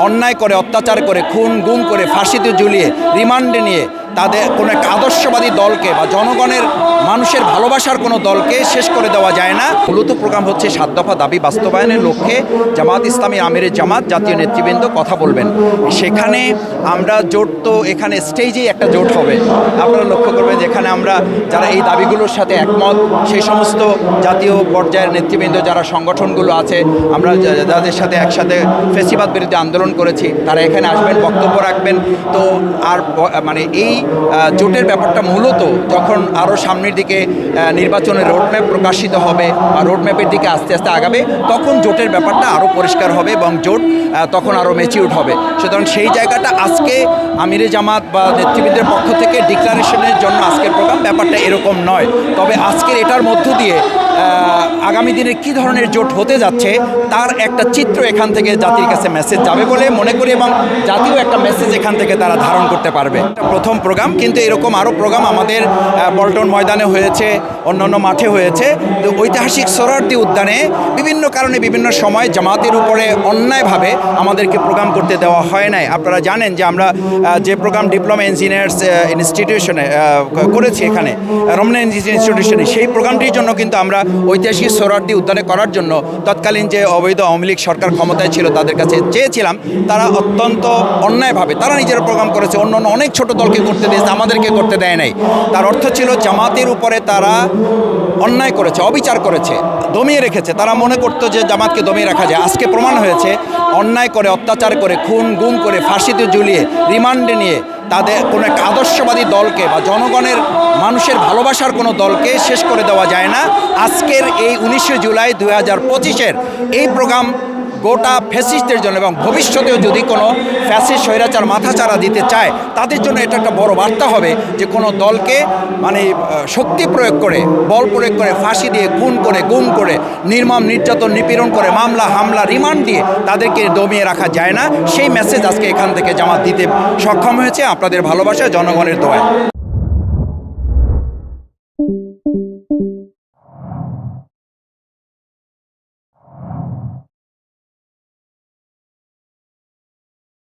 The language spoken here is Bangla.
অন্যায় করে, অত্যাচার করে, খুন গুম করে, ফাঁসিতে ঝুলিয়ে, রিমান্ডে নিয়ে তাদের কোনো একটা আদর্শবাদী দলকে বা জনগণের মানুষের ভালোবাসার কোনো দলকে শেষ করে দেওয়া যায় না। মূলত প্রোগ্রাম হচ্ছে 7 দফা দাবি বাস্তবায়নের লক্ষ্যে জামাত ইসলামী আমিরের জামাত জাতীয় নেতৃবৃন্দ কথা বলবেন। সেখানে আমরা জোট তো এখানে স্টেজেই একটা জোট হবে। আপনারা লক্ষ্য করবেন যেখানে আমরা যারা এই দাবিগুলোর সাথে একমত সেই সমস্ত জাতীয় পর্যায়ের নেতৃবৃন্দ যারা সংগঠনগুলো আছে, আমরা যাদের সাথে একসাথে ফ্যাসিবাদ বিরোধী আন্দোলন করেছি তারা এখানে আসবেন, বক্তব্য রাখবেন। তো আর মানে এই জোটের ব্যাপারটা মূলত যখন আরও সামনের দিকে নির্বাচনের রোডম্যাপ প্রকাশিত হবে বা রোডম্যাপের দিকে আস্তে আস্তে আগাবে, তখন জোটের ব্যাপারটা আরও পরিষ্কার হবে এবং জোট তখন আরও ম্যাচিউরড হবে। সুতরাং সেই জায়গাটা আজকে আমিরে জামাত বা নেতৃবৃন্দের পক্ষ থেকে ডিক্লারেশনের জন্য আজকের প্রোগ্রাম ব্যাপারটা এরকম নয়। তবে আজকের এটার মধ্য দিয়ে আগামী দিনে কী ধরনের জোট হতে যাচ্ছে তার একটা চিত্র এখান থেকে জাতির কাছে মেসেজ যাবে বলে মনে করি এবং জাতীয় একটা মেসেজ এখান থেকে তারা ধারণ করতে পারবে। প্রথম প্রোগ্রাম, কিন্তু এরকম আরও প্রোগ্রাম আমাদের পল্টন ময়দানে হয়েছে, অন্যান্য মাঠে হয়েছে। তো ঐতিহাসিক সোহরাওয়ার্দী উদ্যানে বিভিন্ন কারণে বিভিন্ন সময় জামাতের উপরে অন্যায়ভাবে আমাদেরকে প্রোগ্রাম করতে দেওয়া হয় নাই। আপনারা জানেন যে আমরা যে প্রোগ্রাম ডিপ্লোমা ইঞ্জিনিয়ার্স ইনস্টিটিউশনে করেছি, এখানে রমনা ইঞ্জিনিয়ারিং ইনস্টিটিউশনে, সেই প্রোগ্রামটির জন্য কিন্তু আমরা ঐতিহাসিক সোহরাওয়ার্দী উদ্যানে করার জন্য তৎকালীন যে অবৈধ আওয়ামী লীগ সরকার ক্ষমতায় ছিল তাদের কাছে চেয়েছিলাম। তারা অত্যন্ত অন্যায়ভাবে তারা নিজেরা প্রোগ্রাম করেছে, অন্য অনেক ছোট দলকে করতে দিয়েছে, আমাদেরকে করতে দেয় নাই। তার অর্থ ছিল জামাতের উপরে তারা অন্যায় করেছে, অবিচার করেছে, দমিয়ে রেখেছে। তারা মনে করতো যে জামাতকে দমিয়ে রাখা যায়। আজকে প্রমাণ হয়েছে অন্যায় করে, অত্যাচার করে, খুন গুম করে, ফাঁসিতে ঝুলিয়ে, রিমান্ডে নিয়ে তাদের কোনো একটা আদর্শবাদী দলকে বা জনগণের মানুষের ভালোবাসার কোনো দলকে শেষ করে দেওয়া যায় না। আজকের এই 19 জুলাই 2025 এই প্রোগ্রাম গোটা ফ্যাসিস্টদের জন্য এবং ভবিষ্যতেও যদি কোনো ফ্যাসিস্ট স্বৈরাচার মাথাচাড়া দিতে চায় তাদের জন্য এটা একটা বড় বার্তা হবে যে কোনো দলকে মানে শক্তি প্রয়োগ করে, বল প্রয়োগ করে, ফাঁসি দিয়ে, খুন করে, গুম করে, নির্মম নির্যাতন, নিপীড়ন করে, মামলা হামলা, রিমান্ড দিয়ে তাদেরকে দমিয়ে রাখা যায় না। সেই মেসেজ আজকে এখান থেকে জামাত দিতে সক্ষম হয়েছে আপনাদের ভালোবাসা, জনগণের দোয়ায়।